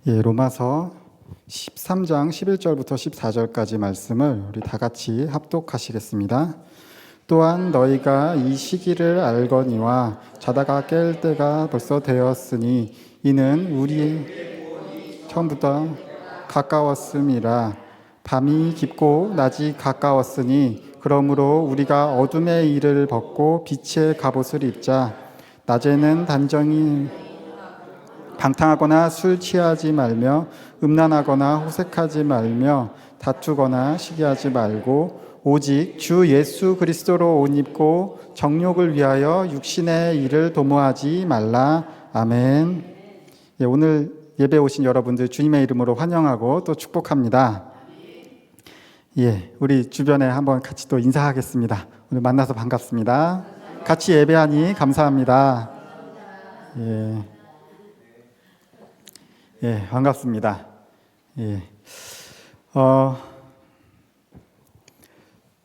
로마서 13장 11절부터 14절까지 말씀을 우리 다 같이 합독하시겠습니다. 또한 너희가 이 시기를 알거니와 자다가 깰 때가 벌써 되었으니 이는 우리 처음부터 가까웠음이라. 밤이 깊고 낮이 가까웠으니 그러므로 우리가 어둠의 일을 벗고 빛의 갑옷을 입자. 낮에는 단정히 방탕하거나 술 취하지 말며 음란하거나 호색하지 말며 다투거나 시기하지 말고 오직 주 예수 그리스도로 옷 입고 정욕을 위하여 육신의 일을 도모하지 말라. 아멘. 오늘 예배 오신 여러분들 주님의 이름으로 환영하고 또 축복합니다. 우리 주변에 한번 같이 또 인사하겠습니다. 오늘 만나서 반갑습니다. 같이 예배하니 감사합니다. 반갑습니다.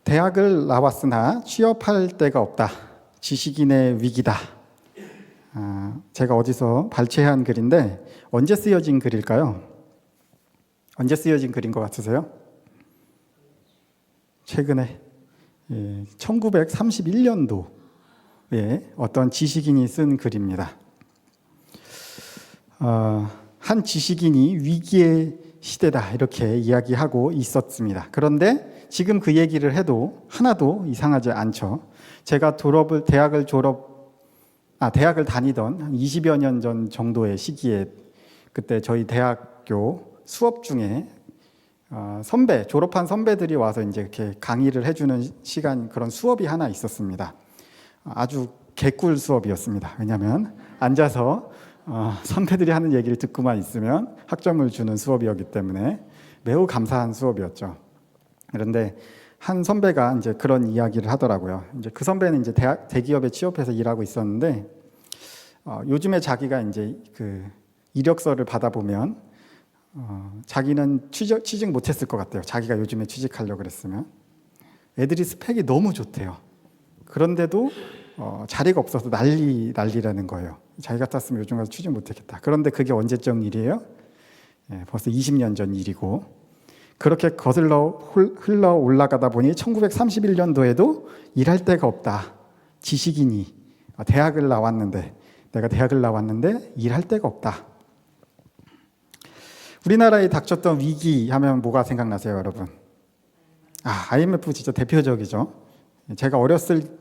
대학을 나왔으나 취업할 데가 없다. 지식인의 위기다. 제가 어디서 발췌한 글인데 언제 쓰여진 글일까요? 언제 쓰여진 글인 것 같으세요? 최근에 1931년도에 어떤 지식인이 쓴 글입니다. 한 지식인이 위기의 시대다 이렇게 이야기하고 있었습니다. 그런데 지금 그 얘기를 해도 하나도 이상하지 않죠. 제가 대학을 다니던 한 20여 년 전 정도의 시기에 그때 저희 대학교 수업 중에 졸업한 선배들이 와서 이제 이렇게 강의를 해주는 시간, 그런 수업이 하나 있었습니다. 아주 개꿀 수업이었습니다. 왜냐하면 앉아서 선배들이 하는 얘기를 듣고만 있으면 학점을 주는 수업이었기 때문에 매우 감사한 수업이었죠. 그런데 한 선배가 이제 그런 이야기를 하더라고요. 이제 그 선배는 이제 대기업에 취업해서 일하고 있었는데, 요즘에 자기가 이제 그 이력서를 받아보면, 자기는 취직 못했을 것 같아요. 자기가 요즘에 취직하려고 그랬으면. 애들이 스펙이 너무 좋대요. 그런데도 자리가 없어서 난리라는 거예요. 자기 같았으면 요즘 가서 취직 못했겠다. 그런데 그게 언제적 일이에요? 벌써 20년 전 일이고, 그렇게 거슬러 흘러 올라가다 보니 1931년도에도 일할 데가 없다. 지식인이 내가 대학을 나왔는데 일할 데가 없다. 우리나라에 닥쳤던 위기 하면 뭐가 생각나세요, 여러분? IMF 진짜 대표적이죠. 제가 어렸을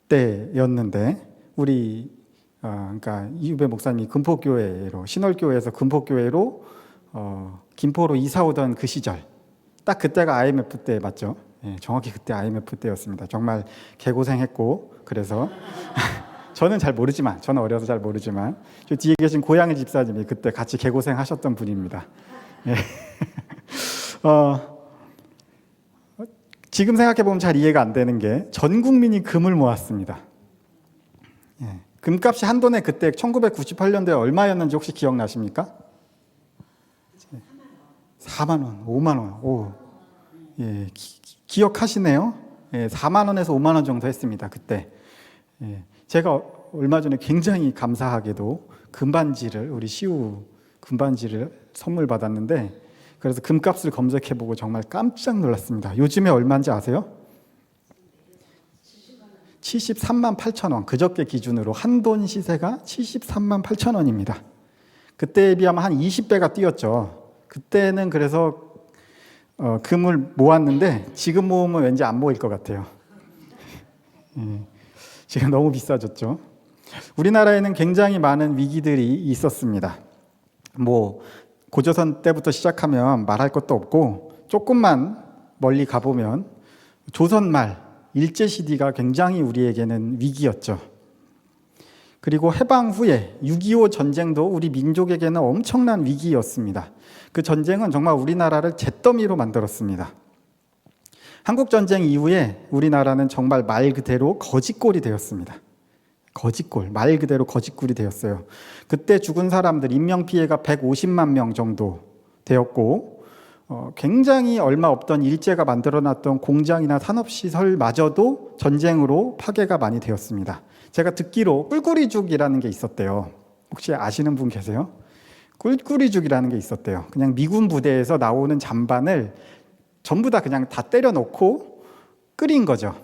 때였는데 우리 그러니까 이후배 목사님이 신월교회에서 금포교회로 김포로 이사 오던 그 시절, 딱 그때가 IMF 때 맞죠? 정확히 그때 IMF 때였습니다. 정말 개고생했고, 그래서 저는 어려서 잘 모르지만 저 뒤에 계신 고양이 집사님이 그때 같이 개고생하셨던 분입니다. 지금 생각해보면 잘 이해가 안 되는 게 전 국민이 금을 모았습니다. 금값이 한 돈에 그때 1998년도에 얼마였는지 혹시 기억나십니까? 4만 원, 5만 원. 기억하시네요. 4만 원에서 5만 원 정도 했습니다. 그때. 제가 얼마 전에 굉장히 감사하게도 우리 시우 금반지를 선물 받았는데, 그래서 금값을 검색해보고 정말 깜짝 놀랐습니다. 요즘에 얼마인지 아세요? 73만 8천 원. 그저께 기준으로 한 돈 시세가 73만 8천 원입니다. 그때에 비하면 한 20배가 뛰었죠. 그때는 그래서 금을 모았는데 지금 모으면 왠지 안 모일 것 같아요. 지금 너무 비싸졌죠. 우리나라에는 굉장히 많은 위기들이 있었습니다. 고조선 때부터 시작하면 말할 것도 없고, 조금만 멀리 가보면 조선 말 일제시대가 굉장히 우리에게는 위기였죠. 그리고 해방 후에 6.25 전쟁도 우리 민족에게는 엄청난 위기였습니다. 그 전쟁은 정말 우리나라를 잿더미로 만들었습니다. 한국전쟁 이후에 우리나라는 정말 말 그대로 거지꼴이 되었습니다. 말 그대로 거지꼴이 되었어요. 그때 죽은 사람들, 인명피해가 150만 명 정도 되었고, 굉장히 얼마 없던 일제가 만들어놨던 공장이나 산업시설마저도 전쟁으로 파괴가 많이 되었습니다. 제가 듣기로 꿀꿀이죽이라는 게 있었대요. 혹시 아시는 분 계세요? 꿀꿀이죽이라는 게 있었대요. 그냥 미군 부대에서 나오는 잔반을 전부 다 그냥 다 때려 넣고 끓인 거죠.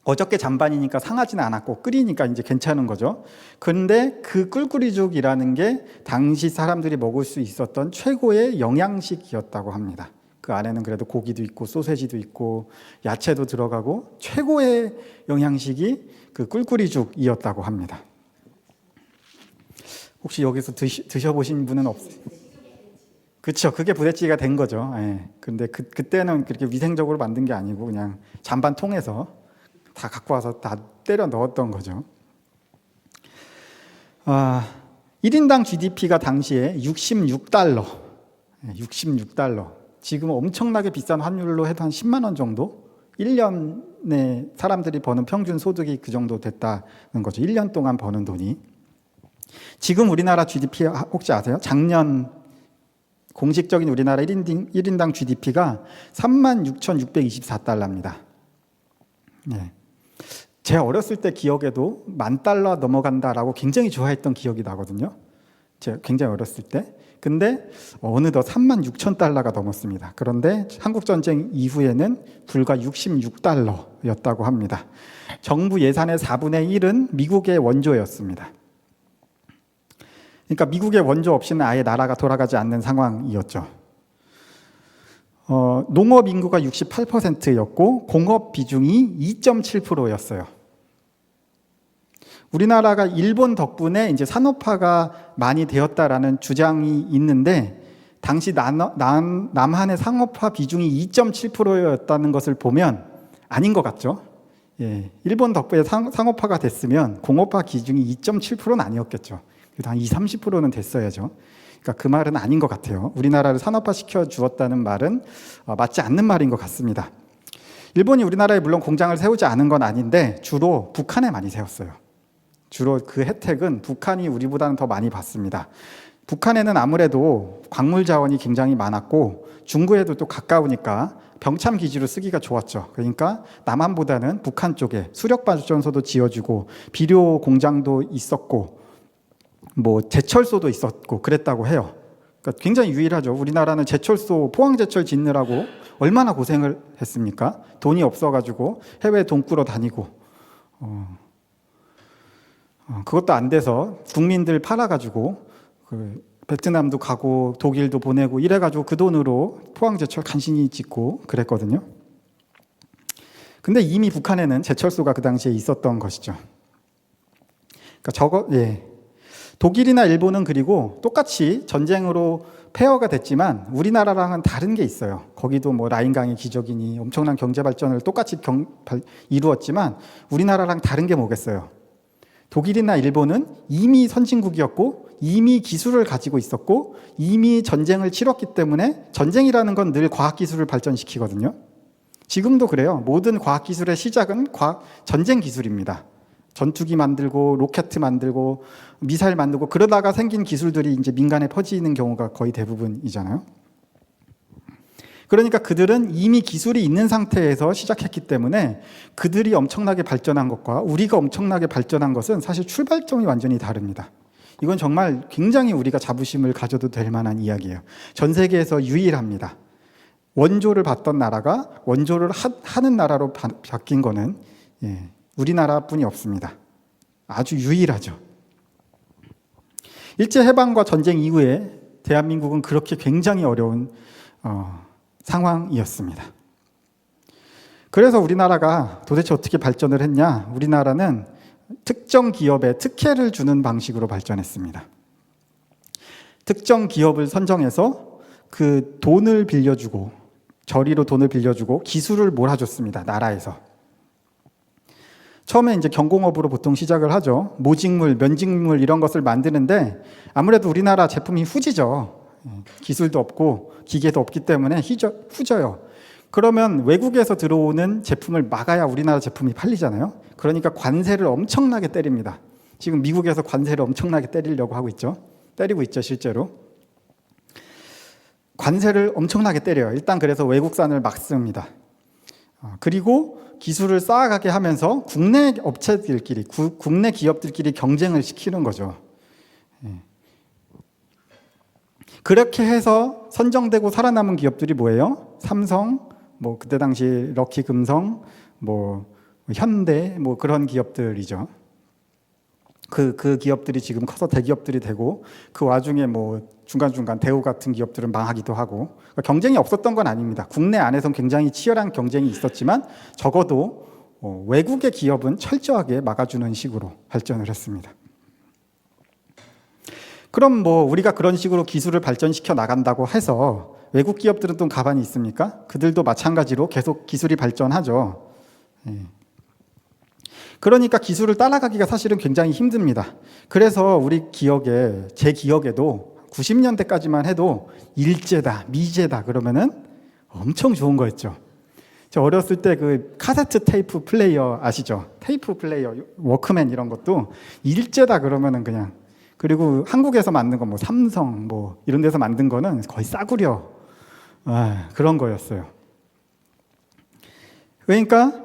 어저께 잔반이니까 상하지는 않았고 끓이니까 이제 괜찮은 거죠. 그런데 그 꿀꿀이죽이라는 게 당시 사람들이 먹을 수 있었던 최고의 영양식이었다고 합니다. 그 안에는 그래도 고기도 있고 소세지도 있고 야채도 들어가고 최고의 영양식이 그 꿀꿀이죽이었다고 합니다. 혹시 여기서 드셔보신 분은 없어요? 그렇죠. 그게 부대찌개가 된 거죠. 예. 근데 그때는 그렇게 위생적으로 만든 게 아니고 그냥 잔반 통에서 다 갖고 와서 다 때려 넣었던 거죠. 1인당 GDP가 당시에 66달러. 66달러. 지금 엄청나게 비싼 환율로 해도 한 10만 원 정도? 1년에 사람들이 버는 평균 소득이 그 정도 됐다는 거죠. 1년 동안 버는 돈이. 지금 우리나라 GDP 혹시 아세요? 작년 공식적인 우리나라 1인당 GDP가 36,624달러입니다. 네. 제 어렸을 때 기억에도 10,000달러 넘어간다라고 굉장히 좋아했던 기억이 나거든요. 제가 굉장히 어렸을 때. 근데 어느덧 36,000달러가 넘었습니다. 그런데 한국전쟁 이후에는 불과 66달러였다고 합니다. 정부 예산의 4분의 1은 미국의 원조였습니다. 그러니까 미국의 원조 없이는 아예 나라가 돌아가지 않는 상황이었죠. 농업 인구가 68%였고 공업 비중이 2.7%였어요. 우리나라가 일본 덕분에 이제 산업화가 많이 되었다라는 주장이 있는데 당시 남한의 상업화 비중이 2.7%였다는 것을 보면 아닌 것 같죠. 예, 일본 덕분에 상업화가 됐으면 공업화 기준이 2.7%는 아니었겠죠. 그래도 한 20-30%는 됐어야죠. 그러니까 그 말은 아닌 것 같아요. 우리나라를 산업화시켜 주었다는 말은 맞지 않는 말인 것 같습니다. 일본이 우리나라에 물론 공장을 세우지 않은 건 아닌데 주로 북한에 많이 세웠어요. 주로 그 혜택은 북한이 우리보다는 더 많이 받습니다. 북한에는 아무래도 광물 자원이 굉장히 많았고 중구에도 또 가까우니까 병참 기지로 쓰기가 좋았죠. 그러니까 남한보다는 북한 쪽에 수력발전소도 지어주고 비료 공장도 있었고 뭐 제철소도 있었고 그랬다고 해요. 그러니까 굉장히 유일하죠. 우리나라는 제철소 포항제철 짓느라고 얼마나 고생을 했습니까? 돈이 없어가지고 해외 돈 꾸러 다니고 그것도 안 돼서 국민들 팔아가지고 그 베트남도 가고 독일도 보내고 이래가지고 그 돈으로 포항제철 간신히 짓고 그랬거든요. 근데 이미 북한에는 제철소가 그 당시에 있었던 것이죠. 그러니까 독일이나 일본은 그리고 똑같이 전쟁으로 폐허가 됐지만 우리나라랑은 다른 게 있어요. 거기도 뭐 라인강의 기적이니 엄청난 경제 발전을 똑같이 이루었지만 우리나라랑 다른 게 뭐겠어요? 독일이나 일본은 이미 선진국이었고 이미 기술을 가지고 있었고 이미 전쟁을 치렀기 때문에 전쟁이라는 건 늘 과학기술을 발전시키거든요. 지금도 그래요. 모든 과학기술의 시작은 전쟁 기술입니다. 전투기 만들고 로켓 만들고 미사일 만들고 그러다가 생긴 기술들이 이제 민간에 퍼지는 경우가 거의 대부분이잖아요. 그러니까 그들은 이미 기술이 있는 상태에서 시작했기 때문에 그들이 엄청나게 발전한 것과 우리가 엄청나게 발전한 것은 사실 출발점이 완전히 다릅니다. 이건 정말 굉장히 우리가 자부심을 가져도 될 만한 이야기예요. 전 세계에서 유일합니다. 원조를 받던 나라가 원조를 하는 나라로 바뀐 거는 우리나라뿐이 없습니다. 아주 유일하죠. 일제해방과 전쟁 이후에 대한민국은 그렇게 굉장히 어려운 상황이었습니다. 그래서 우리나라가 도대체 어떻게 발전을 했냐? 우리나라는 특정 기업에 특혜를 주는 방식으로 발전했습니다. 특정 기업을 선정해서 그 돈을 빌려주고 저리로 돈을 빌려주고 기술을 몰아줬습니다. 나라에서. 처음에 이제 경공업으로 보통 시작을 하죠. 모직물, 면직물 이런 것을 만드는데 아무래도 우리나라 제품이 후지죠. 기술도 없고 기계도 없기 때문에 후져요. 그러면 외국에서 들어오는 제품을 막아야 우리나라 제품이 팔리잖아요. 그러니까 관세를 엄청나게 때립니다. 지금 미국에서 관세를 엄청나게 때리려고 하고 있죠. 때리고 있죠, 실제로. 관세를 엄청나게 때려요. 일단 그래서 외국산을 막 씁니다. 그리고 기술을 쌓아가게 하면서 국내 업체들끼리, 국내 기업들끼리 경쟁을 시키는 거죠. 그렇게 해서 선정되고 살아남은 기업들이 뭐예요? 삼성, 뭐 그때 당시 럭키금성, 뭐 현대, 뭐 그런 기업들이죠. 그 기업들이 지금 커서 대기업들이 되고, 그 와중에 뭐 중간중간 대우 같은 기업들은 망하기도 하고, 그러니까 경쟁이 없었던 건 아닙니다. 국내 안에서는 굉장히 치열한 경쟁이 있었지만 적어도 외국의 기업은 철저하게 막아주는 식으로 발전을 했습니다. 그럼 뭐 우리가 그런 식으로 기술을 발전시켜 나간다고 해서 외국 기업들은 또 가만히 있습니까? 그들도 마찬가지로 계속 기술이 발전하죠. 그러니까 기술을 따라가기가 사실은 굉장히 힘듭니다. 그래서 우리 기억에, 제 기억에도 90년대까지만 해도 일제다, 미제다 그러면은 엄청 좋은 거였죠. 저 어렸을 때 그 카세트 테이프 플레이어 아시죠? 테이프 플레이어, 워크맨 이런 것도 일제다 그러면은 그냥, 그리고 한국에서 만든 거 뭐 삼성 뭐 이런 데서 만든 거는 거의 싸구려 그런 거였어요. 그러니까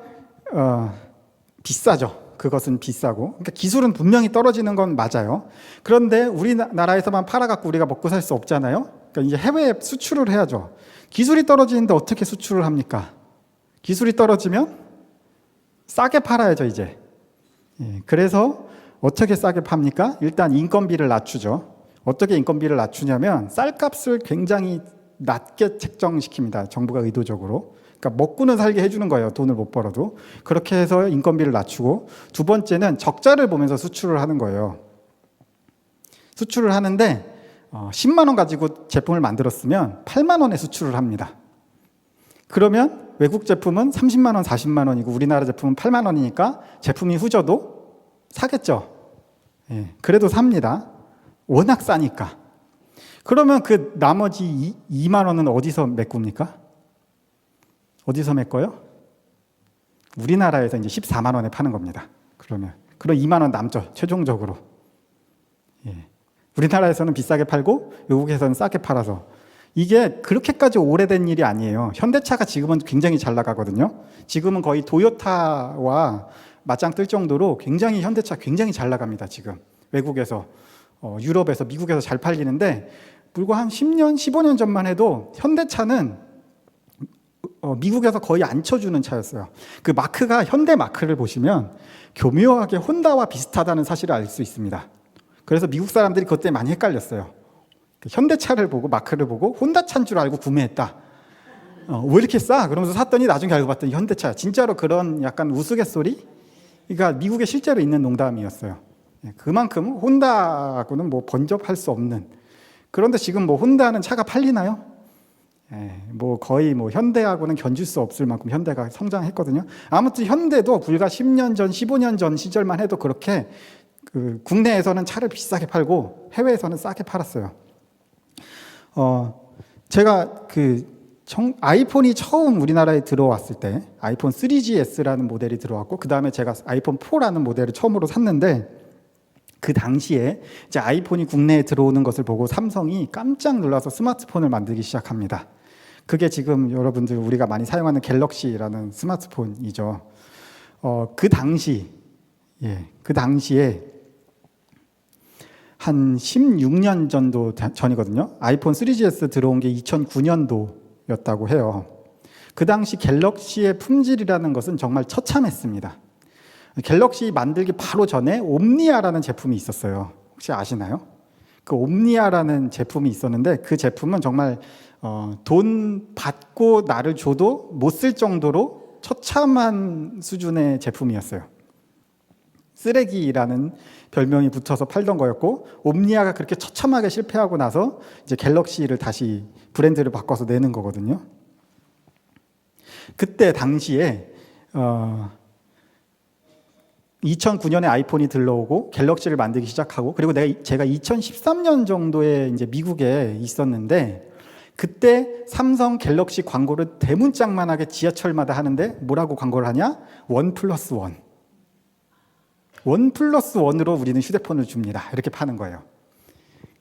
비싸죠. 그것은 비싸고. 그러니까 기술은 분명히 떨어지는 건 맞아요. 그런데 우리나라에서만 팔아갖고 우리가 먹고 살 수 없잖아요. 그러니까 이제 해외에 수출을 해야죠. 기술이 떨어지는데 어떻게 수출을 합니까? 기술이 떨어지면 싸게 팔아야죠, 이제. 그래서 어떻게 싸게 팝니까? 일단 인건비를 낮추죠. 어떻게 인건비를 낮추냐면 쌀값을 굉장히 낮게 책정시킵니다. 정부가 의도적으로. 그러니까 먹고는 살게 해주는 거예요. 돈을 못 벌어도. 그렇게 해서 인건비를 낮추고, 두 번째는 적자를 보면서 수출을 하는 거예요. 수출을 하는데 10만 원 가지고 제품을 만들었으면 8만 원에 수출을 합니다. 그러면 외국 제품은 30만 원, 40만 원이고 우리나라 제품은 8만 원이니까 제품이 후져도 사겠죠. 그래도 삽니다. 워낙 싸니까. 그러면 그 나머지 2만 원은 어디서 메꿉니까? 어디서 메꿔요? 우리나라에서 이제 14만 원에 파는 겁니다. 그럼 2만 원 남죠, 최종적으로. 우리나라에서는 비싸게 팔고 외국에서는 싸게 팔아서. 이게 그렇게까지 오래된 일이 아니에요. 현대차가 지금은 굉장히 잘 나가거든요. 지금은 거의 도요타와 맞짱 뜰 정도로 굉장히 현대차 굉장히 잘 나갑니다. 지금 외국에서, 유럽에서, 미국에서 잘 팔리는데, 불과 한 10년, 15년 전만 해도 현대차는 미국에서 거의 안 쳐주는 차였어요. 그 마크가, 현대 마크를 보시면 교묘하게 혼다와 비슷하다는 사실을 알 수 있습니다. 그래서 미국 사람들이 그것 때문에 많이 헷갈렸어요. 현대차를 보고 마크를 보고 혼다차인 줄 알고 구매했다. 왜 이렇게 싸? 그러면서 샀더니 나중에 알고 봤더니 현대차야. 진짜로 그런 약간 우스갯소리? 그러니까 미국에 실제로 있는 농담이었어요. 그만큼 혼다하고는 뭐 번접할 수 없는. 그런데 지금 뭐 혼다는 차가 팔리나요? 뭐 거의 뭐 현대하고는 견줄 수 없을 만큼 현대가 성장했거든요. 아무튼 현대도 불과 10년 전, 15년 전 시절만 해도 그렇게 국내에서는 차를 비싸게 팔고 해외에서는 싸게 팔았어요. 제가 아이폰이 처음 우리나라에 들어왔을 때 아이폰 3GS라는 모델이 들어왔고, 그 다음에 제가 아이폰 4라는 모델을 처음으로 샀는데, 그 당시에 이제 아이폰이 국내에 들어오는 것을 보고 삼성이 깜짝 놀라서 스마트폰을 만들기 시작합니다. 그게 지금 여러분들 우리가 많이 사용하는 갤럭시라는 스마트폰이죠. 그 당시에 한 16년 정도 전이거든요. 아이폰 3GS 들어온 게 2009년도였다고 해요. 그 당시 갤럭시의 품질이라는 것은 정말 처참했습니다. 갤럭시 만들기 바로 전에 옴니아라는 제품이 있었어요. 혹시 아시나요? 그 옴니아라는 제품이 있었는데, 그 제품은 정말 돈 받고 나를 줘도 못 쓸 정도로 처참한 수준의 제품이었어요. 쓰레기라는 별명이 붙어서 팔던 거였고, 옴니아가 그렇게 처참하게 실패하고 나서 이제 갤럭시를 다시 브랜드를 바꿔서 내는 거거든요. 그때 당시에 2009년에 아이폰이 들러오고 갤럭시를 만들기 시작하고, 그리고 제가 2013년 정도에 이제 미국에 있었는데, 그때 삼성 갤럭시 광고를 대문짝만하게 지하철마다 하는데 뭐라고 광고를 하냐? 1+1. 1+1으로 우리는 휴대폰을 줍니다. 이렇게 파는 거예요.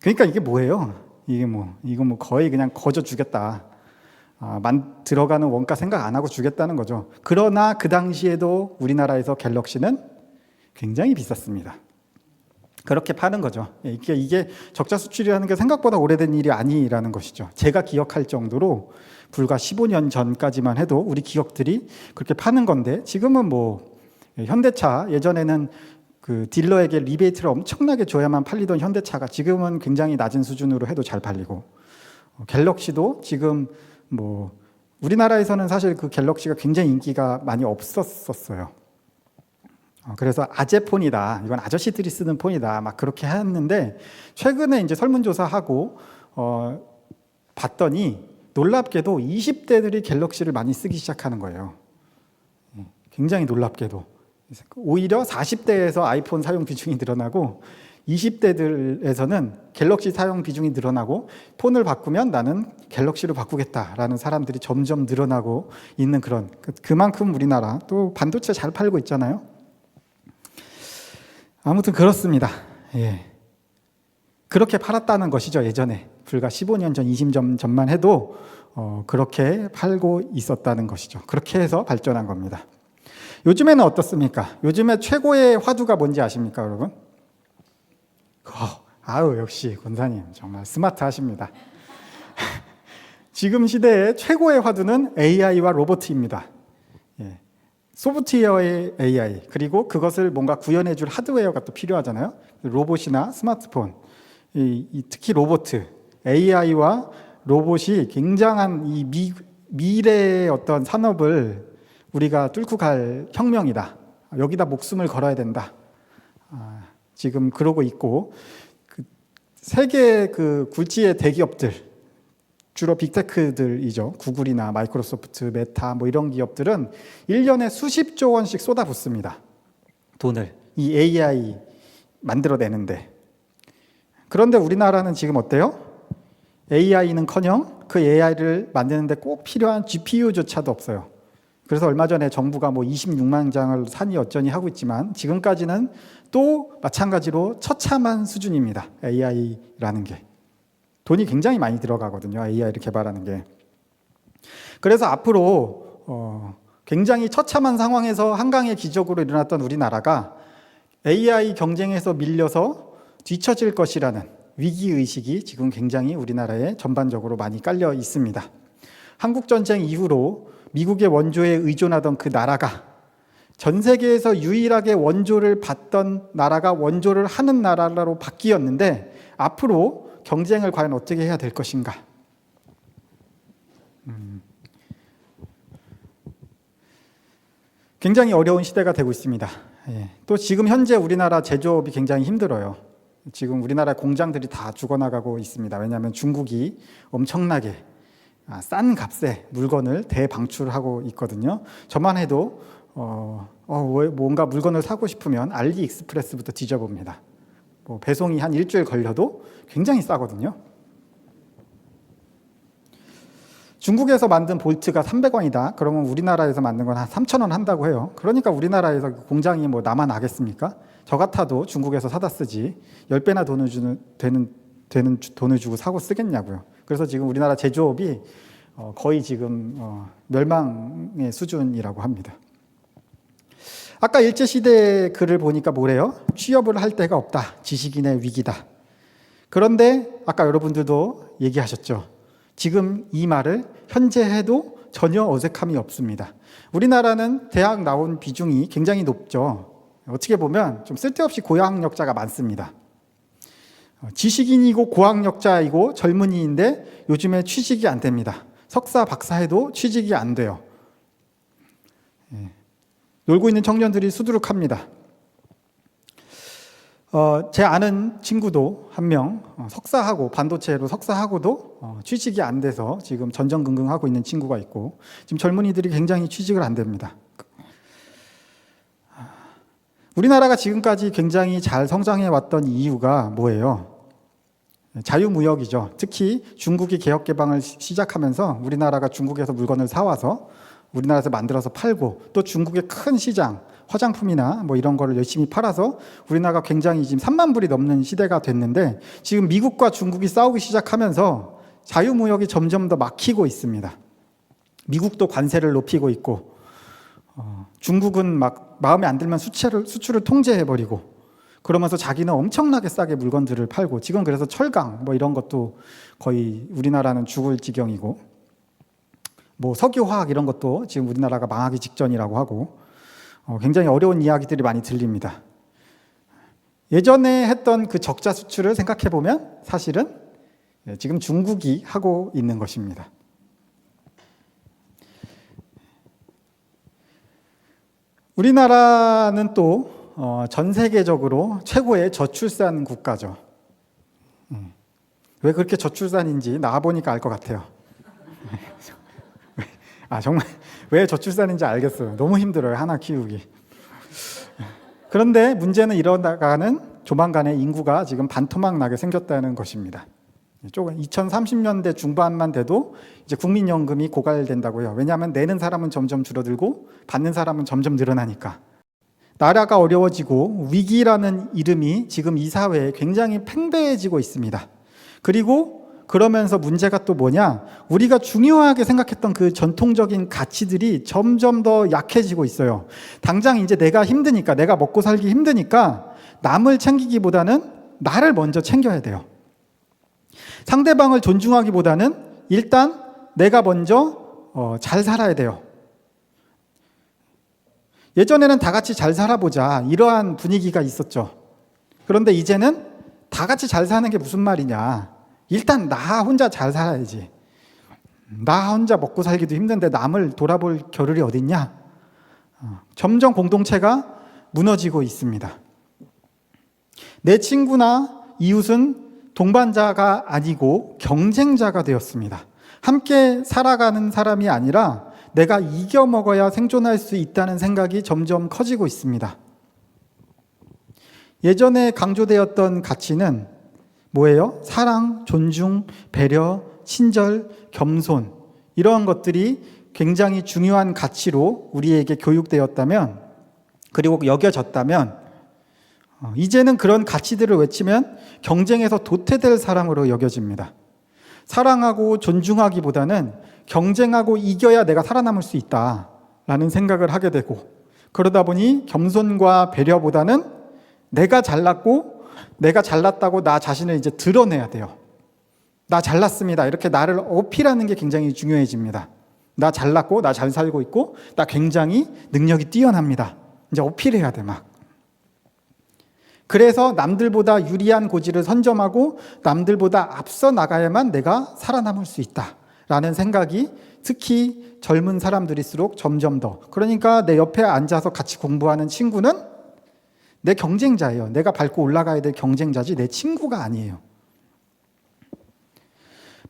그러니까 이게 뭐예요? 이거 뭐 거의 그냥 거저 주겠다. 들어가는 원가 생각 안 하고 주겠다는 거죠. 그러나 그 당시에도 우리나라에서 갤럭시는 굉장히 비쌌습니다. 그렇게 파는 거죠. 이게 적자 수출이라는 게 생각보다 오래된 일이 아니라는 것이죠. 제가 기억할 정도로 불과 15년 전까지만 해도 우리 기업들이 그렇게 파는 건데, 지금은 뭐 현대차, 예전에는 그 딜러에게 리베이트를 엄청나게 줘야만 팔리던 현대차가 지금은 굉장히 낮은 수준으로 해도 잘 팔리고, 갤럭시도 지금 뭐 우리나라에서는 사실 그 갤럭시가 굉장히 인기가 많이 없었어요. 그래서 아재폰이다, 이건 아저씨들이 쓰는 폰이다, 막 그렇게 했는데, 최근에 이제 설문조사하고 봤더니 놀랍게도 20대들이 갤럭시를 많이 쓰기 시작하는 거예요. 굉장히 놀랍게도. 오히려 40대에서 아이폰 사용 비중이 늘어나고 20대들에서는 갤럭시 사용 비중이 늘어나고, 폰을 바꾸면 나는 갤럭시로 바꾸겠다라는 사람들이 점점 늘어나고 있는 그런, 그만큼 우리나라 또 반도체 잘 팔고 있잖아요. 아무튼 그렇습니다. 예. 그렇게 팔았다는 것이죠. 예전에 불과 15년 전, 20년 전만 해도 그렇게 팔고 있었다는 것이죠. 그렇게 해서 발전한 겁니다. 요즘에는 어떻습니까? 요즘에 최고의 화두가 뭔지 아십니까, 여러분? 아유, 역시 권사님 정말 스마트하십니다. 지금 시대의 최고의 화두는 AI와 로봇입니다. 예. 소프트웨어의 AI, 그리고 그것을 뭔가 구현해줄 하드웨어가 또 필요하잖아요. 로봇이나 스마트폰, 특히 로봇, AI와 로봇이 굉장한 이 미래의 어떤 산업을 우리가 뚫고 갈 혁명이다. 여기다 목숨을 걸어야 된다. 지금 그러고 있고, 세계 그 굴지의 대기업들, 주로 빅테크들이죠. 구글이나 마이크로소프트, 메타 뭐 이런 기업들은 1년에 수십조 원씩 쏟아붓습니다. 돈을 이 AI 만들어내는데. 그런데 우리나라는 지금 어때요? AI는커녕 그 AI를 만드는데 꼭 필요한 GPU조차도 없어요. 그래서 얼마 전에 정부가 뭐 26만 장을 사니 어쩌니 하고 있지만, 지금까지는 또 마찬가지로 처참한 수준입니다. AI라는 게. 돈이 굉장히 많이 들어가거든요. AI를 개발하는 게. 그래서 앞으로 굉장히 처참한 상황에서 한강의 기적으로 일어났던 우리나라가 AI 경쟁에서 밀려서 뒤처질 것이라는 위기의식이 지금 굉장히 우리나라에 전반적으로 많이 깔려 있습니다. 한국전쟁 이후로 미국의 원조에 의존하던 그 나라가 전 세계에서 유일하게 원조를 받던 나라가 원조를 하는 나라로 바뀌었는데, 앞으로 경쟁을 과연 어떻게 해야 될 것인가? 굉장히 어려운 시대가 되고 있습니다. 예. 또 지금 현재 우리나라 제조업이 굉장히 힘들어요. 지금 우리나라 공장들이 다 죽어나가고 있습니다. 왜냐하면 중국이 엄청나게 싼 값에 물건을 대방출하고 있거든요. 저만 해도 뭔가 물건을 사고 싶으면 알리익스프레스부터 뒤져봅니다. 뭐 배송이 한 일주일 걸려도 굉장히 싸거든요. 중국에서 만든 볼트가 300원이다. 그러면 우리나라에서 만든 건 한 3,000원 한다고 해요. 그러니까 우리나라에서 공장이 뭐 나만 나겠습니까? 저 같아도 중국에서 사다 쓰지 10배나 되는 돈을 주고 사고 쓰겠냐고요. 그래서 지금 우리나라 제조업이 거의 지금 멸망의 수준이라고 합니다. 아까 일제시대 글을 보니까 뭐래요? 취업을 할 데가 없다. 지식인의 위기다. 그런데 아까 여러분들도 얘기하셨죠. 지금 이 말을 현재 해도 전혀 어색함이 없습니다. 우리나라는 대학 나온 비중이 굉장히 높죠. 어떻게 보면 좀 쓸데없이 고학력자가 많습니다. 지식인이고 고학력자이고 젊은이인데 요즘에 취직이 안 됩니다. 석사, 박사 해도 취직이 안 돼요. 놀고 있는 청년들이 수두룩합니다. 제 아는 친구도 한 명 석사하고 반도체로 석사하고도 취직이 안 돼서 지금 전전긍긍하고 있는 친구가 있고, 지금 젊은이들이 굉장히 취직을 안 됩니다. 우리나라가 지금까지 굉장히 잘 성장해 왔던 이유가 뭐예요? 자유무역이죠. 특히 중국이 개혁개방을 시작하면서 우리나라가 중국에서 물건을 사와서 우리나라에서 만들어서 팔고, 또 중국의 큰 시장, 화장품이나 뭐 이런 거를 열심히 팔아서 우리나라가 굉장히 지금 3만 불이 넘는 시대가 됐는데, 지금 미국과 중국이 싸우기 시작하면서 자유무역이 점점 더 막히고 있습니다. 미국도 관세를 높이고 있고, 중국은 막 마음에 안 들면 수출을 통제해버리고, 그러면서 자기는 엄청나게 싸게 물건들을 팔고, 지금 그래서 철강 뭐 이런 것도 거의 우리나라는 죽을 지경이고, 뭐 석유화학 이런 것도 지금 우리나라가 망하기 직전이라고 하고, 굉장히 어려운 이야기들이 많이 들립니다. 예전에 했던 그 적자 수출을 생각해 보면 사실은 지금 중국이 하고 있는 것입니다. 우리나라는 또 전 세계적으로 최고의 저출산 국가죠. 왜 그렇게 저출산인지 나와보니까 알 것 같아요. 정말 왜 저출산인지 알겠어요. 너무 힘들어요, 하나 키우기. 그런데 문제는 이러다가는 조만간에 인구가 지금 반토막 나게 생겼다는 것입니다. 2030년대 중반만 돼도 이제 국민연금이 고갈된다고요. 왜냐하면 내는 사람은 점점 줄어들고 받는 사람은 점점 늘어나니까. 나라가 어려워지고 위기라는 이름이 지금 이 사회에 굉장히 팽배해지고 있습니다. 그리고 그러면서 문제가 또 뭐냐? 우리가 중요하게 생각했던 그 전통적인 가치들이 점점 더 약해지고 있어요. 당장 이제 내가 힘드니까, 내가 먹고 살기 힘드니까 남을 챙기기보다는 나를 먼저 챙겨야 돼요. 상대방을 존중하기보다는 일단 내가 먼저 잘 살아야 돼요. 예전에는 다 같이 잘 살아보자, 이러한 분위기가 있었죠. 그런데 이제는 다 같이 잘 사는 게 무슨 말이냐. 일단 나 혼자 잘 살아야지. 나 혼자 먹고 살기도 힘든데 남을 돌아볼 겨를이 어딨냐. 점점 공동체가 무너지고 있습니다. 내 친구나 이웃은 동반자가 아니고 경쟁자가 되었습니다. 함께 살아가는 사람이 아니라 내가 이겨 먹어야 생존할 수 있다는 생각이 점점 커지고 있습니다. 예전에 강조되었던 가치는 뭐예요? 사랑, 존중, 배려, 친절, 겸손, 이러한 것들이 굉장히 중요한 가치로 우리에게 교육되었다면, 그리고 여겨졌다면, 이제는 그런 가치들을 외치면 경쟁에서 도태될 사람으로 여겨집니다. 사랑하고 존중하기보다는 경쟁하고 이겨야 내가 살아남을 수 있다라는 생각을 하게 되고, 그러다 보니 겸손과 배려보다는 내가 잘났고 내가 잘났다고 나 자신을 이제 드러내야 돼요. 나 잘났습니다, 이렇게 나를 어필하는 게 굉장히 중요해집니다. 나 잘났고 나 잘 살고 있고 나 굉장히 능력이 뛰어납니다, 이제 어필해야 돼 막. 그래서 남들보다 유리한 고지를 선점하고 남들보다 앞서 나가야만 내가 살아남을 수 있다라는 생각이 특히 젊은 사람들일수록 점점 더, 그러니까 내 옆에 앉아서 같이 공부하는 친구는 내 경쟁자예요. 내가 밟고 올라가야 될 경쟁자지 내 친구가 아니에요.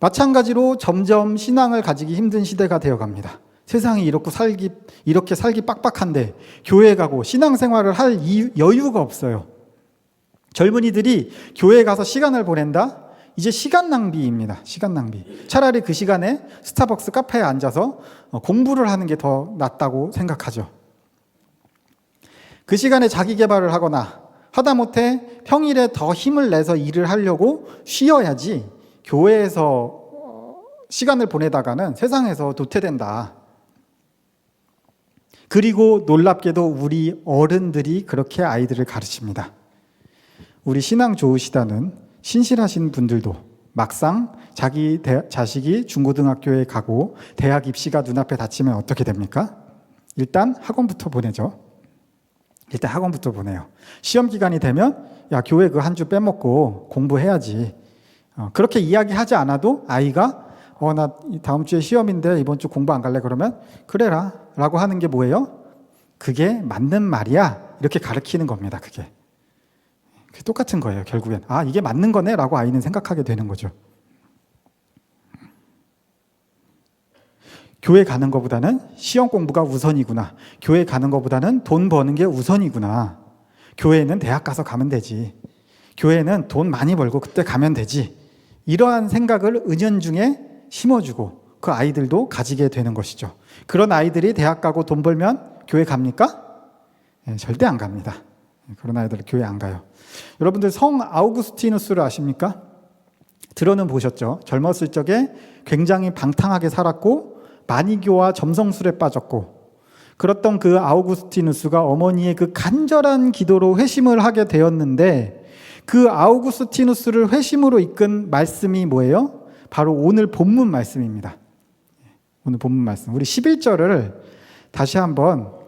마찬가지로 점점 신앙을 가지기 힘든 시대가 되어갑니다. 세상이 이렇게 살기 빡빡한데 교회 가고 신앙생활을 할 여유가 없어요. 젊은이들이 교회에 가서 시간을 보낸다? 이제 시간 낭비입니다. 시간 낭비. 차라리 그 시간에 스타벅스 카페에 앉아서 공부를 하는 게 더 낫다고 생각하죠. 그 시간에 자기 개발을 하거나 하다못해 평일에 더 힘을 내서 일을 하려고 쉬어야지 교회에서 시간을 보내다가는 세상에서 도태된다. 그리고 놀랍게도 우리 어른들이 그렇게 아이들을 가르칩니다. 우리 신앙 좋으시다는 신실하신 분들도 막상 자기 자식이 중고등학교에 가고 대학 입시가 눈앞에 닥치면 어떻게 됩니까? 일단 학원부터 보내죠. 일단 학원부터 보내요. 시험 기간이 되면 야, 교회 그 한 주 빼먹고 공부해야지. 그렇게 이야기하지 않아도 아이가 나 다음 주에 시험인데 이번 주 공부 안 갈래? 그러면 그래라 라고 하는 게 뭐예요? 그게 맞는 말이야, 이렇게 가르치는 겁니다. 그게 똑같은 거예요. 결국엔 이게 맞는 거네 라고 아이는 생각하게 되는 거죠. 교회 가는 것보다는 시험 공부가 우선이구나. 교회 가는 것보다는 돈 버는 게 우선이구나. 교회는 대학 가서 가면 되지. 교회는 돈 많이 벌고 그때 가면 되지. 이러한 생각을 은연중에 심어주고 그 아이들도 가지게 되는 것이죠. 그런 아이들이 대학 가고 돈 벌면 교회 갑니까? 절대 안 갑니다. 그런 아이들은 교회 안 가요. 여러분들 성 아우구스티누스를 아십니까? 들어는 보셨죠? 젊었을 적에 굉장히 방탕하게 살았고 마니교와 점성술에 빠졌고, 그렇던 그 아우구스티누스가 어머니의 그 간절한 기도로 회심을 하게 되었는데 그 아우구스티누스를 회심으로 이끈 말씀이 뭐예요? 바로 오늘 본문 말씀입니다. 오늘 본문 말씀. 우리 11절을 다시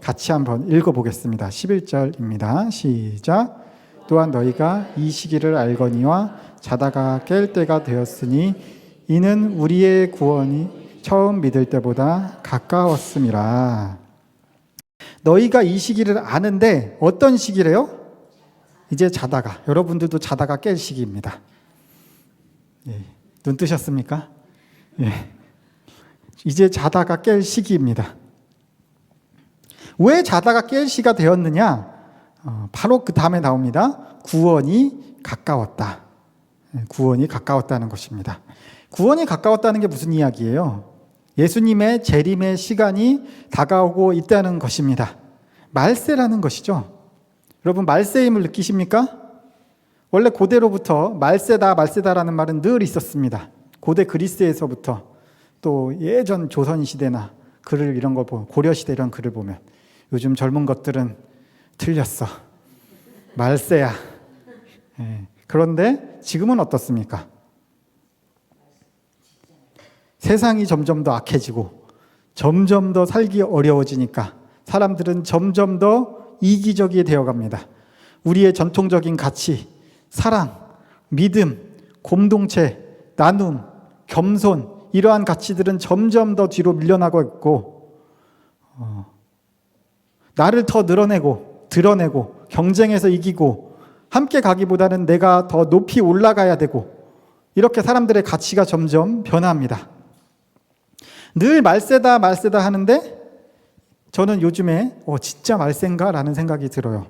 같이 한번 읽어보겠습니다. 11절입니다. 시작. 또한 너희가 이 시기를 알거니와 자다가 깰 때가 되었으니 이는 우리의 구원이 처음 믿을 때보다 가까웠음이라. 너희가 이 시기를 아는데 어떤 시기래요? 이제 자다가, 여러분들도 자다가 깰 시기입니다. 예, 눈 뜨셨습니까? 예, 이제 자다가 깰 시기입니다. 왜 자다가 깰 시가 되었느냐? 바로 그 다음에 나옵니다. 구원이 가까웠다. 구원이 가까웠다는 것입니다. 구원이 가까웠다는 게 무슨 이야기예요? 예수님의 재림의 시간이 다가오고 있다는 것입니다. 말세라는 것이죠. 여러분, 말세의 힘을 느끼십니까? 원래 고대로부터 말세다, 말세다라는 말은 늘 있었습니다. 고대 그리스에서부터 또 예전 조선시대나 글을 이런 거 보면, 고려시대 이런 글을 보면 요즘 젊은 것들은 틀렸어. 말세야. 예. 그런데 지금은 어떻습니까? 세상이 점점 더 악해지고 점점 더 살기 어려워지니까 사람들은 점점 더 이기적이 되어갑니다. 우리의 전통적인 가치, 사랑, 믿음, 공동체, 나눔, 겸손 이러한 가치들은 점점 더 뒤로 밀려나고 있고 나를 더 늘어내고 드러내고 경쟁해서 이기고 함께 가기보다는 내가 더 높이 올라가야 되고 이렇게 사람들의 가치가 점점 변화합니다. 늘 말세다 말세다 하는데 저는 요즘에 진짜 말세인가? 라는 생각이 들어요.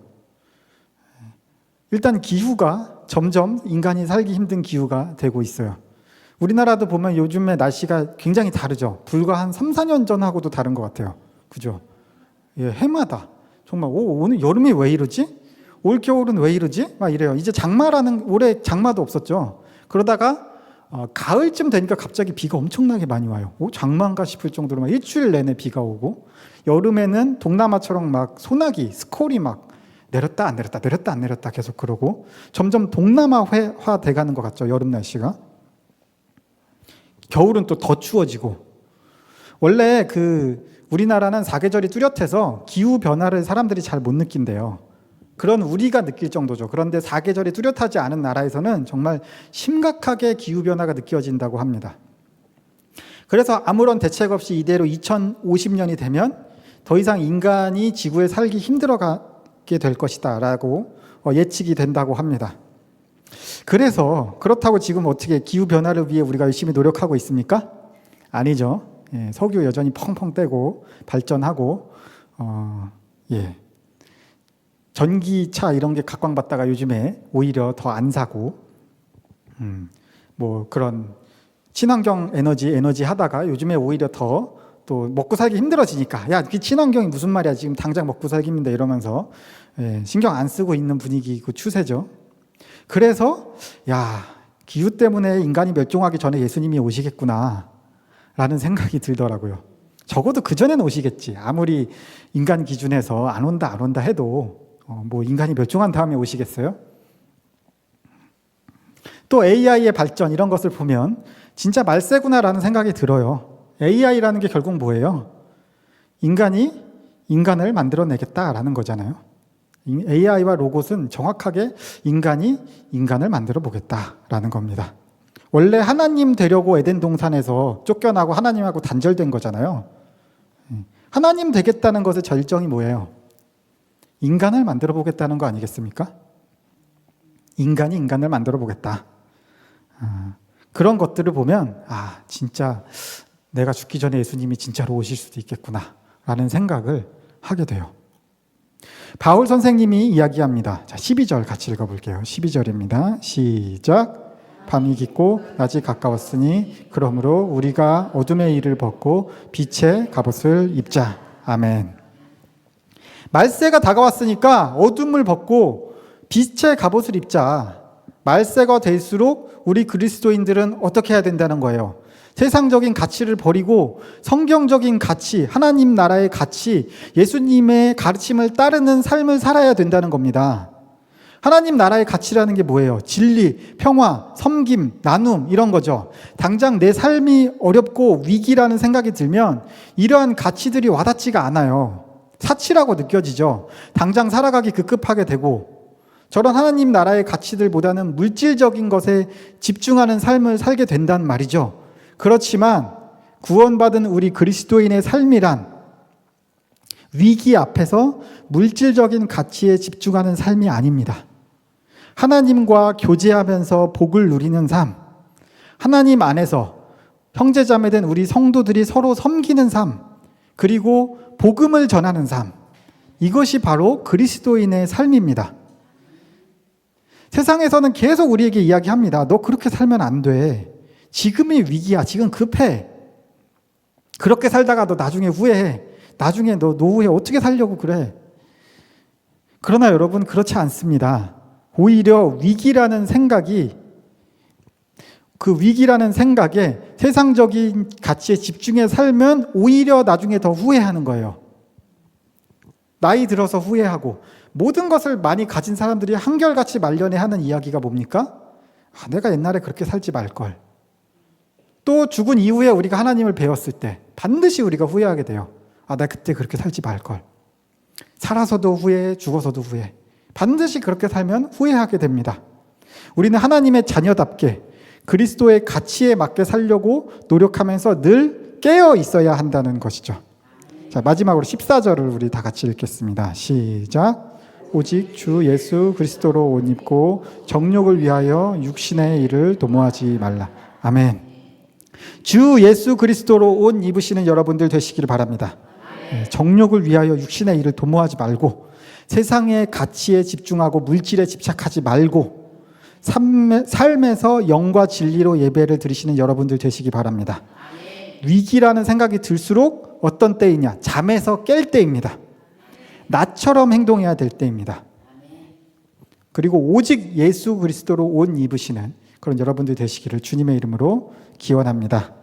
일단 기후가 점점 인간이 살기 힘든 기후가 되고 있어요. 우리나라도 보면 요즘에 날씨가 굉장히 다르죠. 불과 한 3, 4년 전하고도 다른 것 같아요. 그죠? 예, 해마다 정말 오늘 여름이 왜 이러지? 올 겨울은 왜 이러지? 막 이래요. 이제 올해 장마도 없었죠. 그러다가 가을쯤 되니까 갑자기 비가 엄청나게 많이 와요. 장마인가 싶을 정도로 막 일주일 내내 비가 오고, 여름에는 동남아처럼 막 소나기, 스콜이 막 내렸다 안 내렸다 내렸다 안 내렸다 계속 그러고 점점 동남아화 돼가는 것 같죠. 여름 날씨가. 겨울은 또 더 추워지고. 원래 우리나라는 사계절이 뚜렷해서 기후 변화를 사람들이 잘 못 느낀대요. 그런 우리가 느낄 정도죠. 그런데 사계절이 뚜렷하지 않은 나라에서는 정말 심각하게 기후변화가 느껴진다고 합니다. 그래서 아무런 대책 없이 이대로 2050년이 되면 더 이상 인간이 지구에 살기 힘들어가게 될 것이다 라고 예측이 된다고 합니다. 그래서 그렇다고 지금 어떻게 기후변화를 위해 우리가 열심히 노력하고 있습니까? 아니죠. 예, 석유 여전히 펑펑 떼고 발전하고 전기차 이런 게 각광받다가 요즘에 오히려 더 안 사고 뭐 그런 친환경 에너지 하다가 요즘에 오히려 더 또 먹고 살기 힘들어지니까 야, 그 친환경이 무슨 말이야 지금 당장 먹고 살기 힘든데 이러면서 신경 안 쓰고 있는 분위기고 추세죠. 그래서 기후 때문에 인간이 멸종하기 전에 예수님이 오시겠구나 라는 생각이 들더라고요. 적어도 그전에는 오시겠지. 아무리 인간 기준에서 안 온다 해도 뭐 인간이 멸종한 다음에 오시겠어요? 또 AI의 발전 이런 것을 보면 진짜 말세구나라는 생각이 들어요. AI라는 게 결국 뭐예요? 인간이 인간을 만들어내겠다라는 거잖아요. AI와 로봇은 정확하게 인간이 인간을 만들어 보겠다라는 겁니다. 원래 하나님 되려고 에덴 동산에서 쫓겨나고 하나님하고 단절된 거잖아요. 하나님 되겠다는 것의 절정이 뭐예요? 인간을 만들어 보겠다는 거 아니겠습니까? 인간이 인간을 만들어 보겠다. 그런 것들을 보면 진짜 내가 죽기 전에 예수님이 진짜로 오실 수도 있겠구나 라는 생각을 하게 돼요. 바울 선생님이 이야기합니다. 자, 12절 같이 읽어볼게요. 12절입니다. 시작. 밤이 깊고 낮이 가까웠으니 그러므로 우리가 어둠의 일을 벗고 빛의 갑옷을 입자. 아멘. 말세가 다가왔으니까 어둠을 벗고 빛의 갑옷을 입자. 말세가 될수록 우리 그리스도인들은 어떻게 해야 된다는 거예요? 세상적인 가치를 버리고 성경적인 가치, 하나님 나라의 가치, 예수님의 가르침을 따르는 삶을 살아야 된다는 겁니다. 하나님 나라의 가치라는 게 뭐예요? 진리, 평화, 섬김, 나눔 이런 거죠. 당장 내 삶이 어렵고 위기라는 생각이 들면 이러한 가치들이 와닿지가 않아요. 사치라고 느껴지죠. 당장 살아가기 급급하게 되고 저런 하나님 나라의 가치들보다는 물질적인 것에 집중하는 삶을 살게 된단 말이죠. 그렇지만 구원받은 우리 그리스도인의 삶이란 위기 앞에서 물질적인 가치에 집중하는 삶이 아닙니다. 하나님과 교제하면서 복을 누리는 삶, 하나님 안에서 형제자매된 우리 성도들이 서로 섬기는 삶, 그리고 복음을 전하는 삶, 이것이 바로 그리스도인의 삶입니다. 세상에서는 계속 우리에게 이야기합니다. 너 그렇게 살면 안 돼. 지금이 위기야. 지금 급해. 그렇게 살다가 너 나중에 후회해. 나중에 너 노후에 어떻게 살려고 그래. 그러나 여러분 그렇지 않습니다. 오히려 위기라는 생각이 그 위기라는 생각에 세상적인 가치에 집중해 살면 오히려 나중에 더 후회하는 거예요. 나이 들어서 후회하고 모든 것을 많이 가진 사람들이 한결같이 말년에 하는 이야기가 뭡니까? 내가 옛날에 그렇게 살지 말걸. 또 죽은 이후에 우리가 하나님을 배웠을 때 반드시 우리가 후회하게 돼요. 나 그때 그렇게 살지 말걸. 살아서도 후회해, 죽어서도 후회해. 반드시 그렇게 살면 후회하게 됩니다. 우리는 하나님의 자녀답게 그리스도의 가치에 맞게 살려고 노력하면서 늘 깨어 있어야 한다는 것이죠. 자, 마지막으로 14절을 우리 다 같이 읽겠습니다. 시작. 오직 주 예수 그리스도로 옷 입고 정욕을 위하여 육신의 일을 도모하지 말라. 아멘. 주 예수 그리스도로 옷 입으시는 여러분들 되시기를 바랍니다. 정욕을 위하여 육신의 일을 도모하지 말고 세상의 가치에 집중하고 물질에 집착하지 말고 삶에서 영과 진리로 예배를 드리시는 여러분들 되시기 바랍니다. 위기라는 생각이 들수록 어떤 때이냐? 잠에서 깰 때입니다. 나처럼 행동해야 될 때입니다. 그리고 오직 예수 그리스도로 옷 입으시는 그런 여러분들 되시기를 주님의 이름으로 기원합니다.